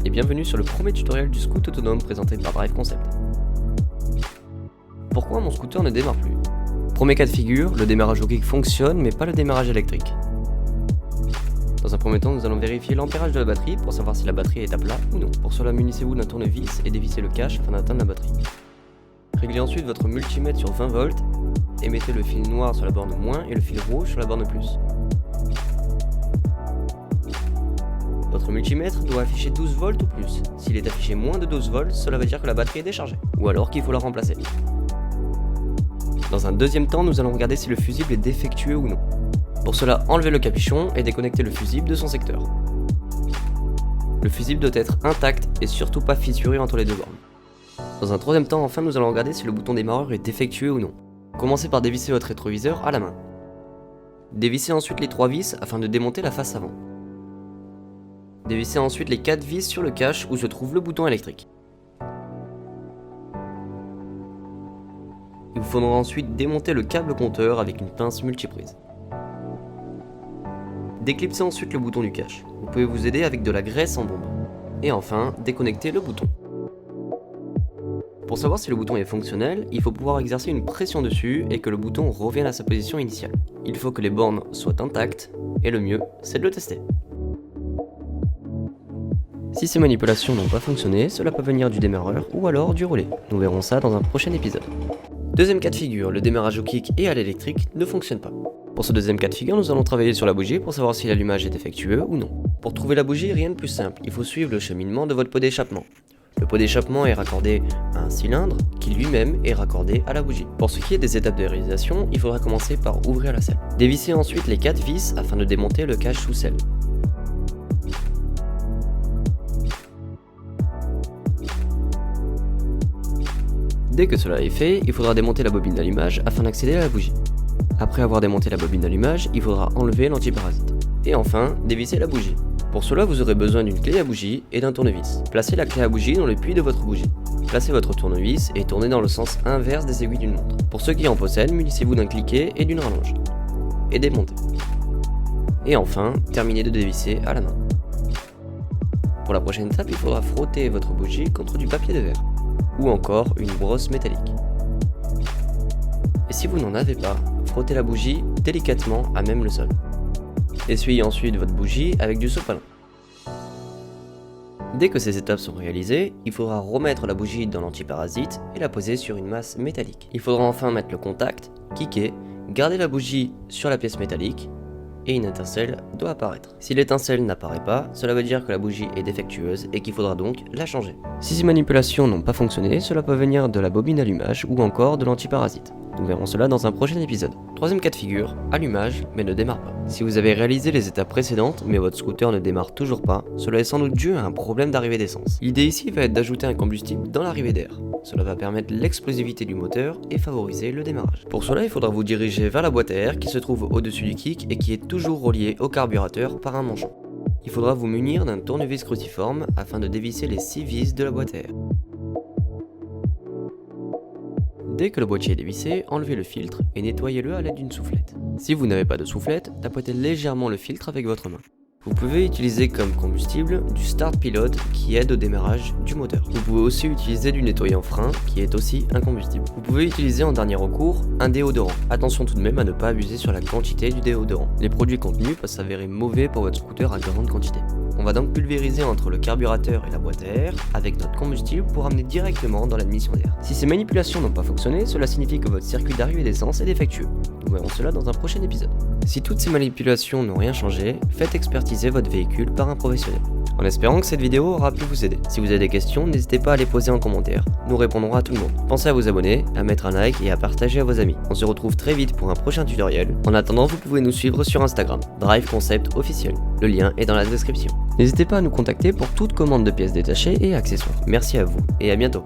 et bienvenue sur le premier tutoriel du Scoot autonome présenté par Drive Concept. Pourquoi mon scooter ne démarre plus? Premier cas de figure, le démarrage au kick fonctionne mais pas le démarrage électrique. Dans un premier temps, nous allons vérifier l'ampérage de la batterie pour savoir si la batterie est à plat ou non. Pour cela, munissez-vous d'un tournevis et dévissez le cache afin d'atteindre la batterie. Réglez ensuite votre multimètre sur 20 volts et mettez le fil noir sur la borne moins et le fil rouge sur la borne plus. Votre multimètre doit afficher 12 volts ou plus. S'il est affiché moins de 12 volts, cela veut dire que la batterie est déchargée, ou alors qu'il faut la remplacer. Dans un deuxième temps, nous allons regarder si le fusible est défectueux ou non. Pour cela, enlevez le capuchon et déconnectez le fusible de son secteur. Le fusible doit être intact et surtout pas fissuré entre les deux bornes. Dans un troisième temps, enfin, nous allons regarder si le bouton démarreur est défectueux ou non. Commencez par dévisser votre rétroviseur à la main. Dévissez ensuite les 3 vis afin de démonter la face avant. Dévissez ensuite les 4 vis sur le cache où se trouve le bouton électrique. Il vous faudra ensuite démonter le câble compteur avec une pince multiprise. Déclipsez ensuite le bouton du cache. Vous pouvez vous aider avec de la graisse en bombe. Et enfin, déconnectez le bouton. Pour savoir si le bouton est fonctionnel, il faut pouvoir exercer une pression dessus et que le bouton revienne à sa position initiale. Il faut que les bornes soient intactes et le mieux, c'est de le tester. Si ces manipulations n'ont pas fonctionné, cela peut venir du démarreur ou alors du relais. Nous verrons ça dans un prochain épisode. Deuxième cas de figure, le démarrage au kick et à l'électrique ne fonctionne pas. Pour ce deuxième cas de figure, nous allons travailler sur la bougie pour savoir si l'allumage est défectueux ou non. Pour trouver la bougie, rien de plus simple, il faut suivre le cheminement de votre pot d'échappement. Le pot d'échappement est raccordé à un cylindre qui lui-même est raccordé à la bougie. Pour ce qui est des étapes de réalisation, il faudra commencer par ouvrir la selle. Dévissez ensuite les 4 vis afin de démonter le cache sous selle. Dès que cela est fait, il faudra démonter la bobine d'allumage afin d'accéder à la bougie. Après avoir démonté la bobine d'allumage, il faudra enlever l'antiparasite. Et enfin, dévisser la bougie. Pour cela, vous aurez besoin d'une clé à bougie et d'un tournevis. Placez la clé à bougie dans le puits de votre bougie. Placez votre tournevis et tournez dans le sens inverse des aiguilles d'une montre. Pour ceux qui en possèdent, munissez-vous d'un cliquet et d'une rallonge. Et démontez. Et enfin, terminez de dévisser à la main. Pour la prochaine étape, il faudra frotter votre bougie contre du papier de verre. Ou encore une brosse métallique. Et si vous n'en avez pas, frottez la bougie délicatement à même le sol. Essuyez ensuite votre bougie avec du sopalin. Dès que ces étapes sont réalisées, il faudra remettre la bougie dans l'antiparasite et la poser sur une masse métallique. Il faudra enfin mettre le contact, kicker, garder la bougie sur la pièce métallique et une étincelle doit apparaître. Si l'étincelle n'apparaît pas, cela veut dire que la bougie est défectueuse et qu'il faudra donc la changer. Si ces manipulations n'ont pas fonctionné, cela peut venir de la bobine d'allumage ou encore de l'antiparasite. Nous verrons cela dans un prochain épisode. Troisième cas de figure, allumage mais ne démarre pas. Si vous avez réalisé les étapes précédentes mais votre scooter ne démarre toujours pas, cela est sans doute dû à un problème d'arrivée d'essence. L'idée ici va être d'ajouter un combustible dans l'arrivée d'air. Cela va permettre l'explosivité du moteur et favoriser le démarrage. Pour cela, il faudra vous diriger vers la boîte à air qui se trouve au-dessus du kick et qui est toujours reliée au carburateur par un manchon. Il faudra vous munir d'un tournevis cruciforme afin de dévisser les 6 vis de la boîte à air. Dès que le boîtier est dévissé, enlevez le filtre et nettoyez-le à l'aide d'une soufflette. Si vous n'avez pas de soufflette, tapotez légèrement le filtre avec votre main. Vous pouvez utiliser comme combustible du Start Pilot qui aide au démarrage du moteur. Vous pouvez aussi utiliser du nettoyant frein qui est aussi un combustible. Vous pouvez utiliser en dernier recours un déodorant. Attention tout de même à ne pas abuser sur la quantité du déodorant. Les produits contenus peuvent s'avérer mauvais pour votre scooter à grande quantité. On va donc pulvériser entre le carburateur et la boîte à air avec notre combustible pour amener directement dans l'admission d'air. Si ces manipulations n'ont pas fonctionné, cela signifie que votre circuit d'arrivée d'essence est défectueux. Nous verrons cela dans un prochain épisode. Si toutes ces manipulations n'ont rien changé, faites expertiser votre véhicule par un professionnel. En espérant que cette vidéo aura pu vous aider. Si vous avez des questions, n'hésitez pas à les poser en commentaire. Nous répondrons à tout le monde. Pensez à vous abonner, à mettre un like et à partager à vos amis. On se retrouve très vite pour un prochain tutoriel. En attendant, vous pouvez nous suivre sur Instagram, Drive Concept officiel. Le lien est dans la description. N'hésitez pas à nous contacter pour toute commande de pièces détachées et accessoires. Merci à vous et à bientôt.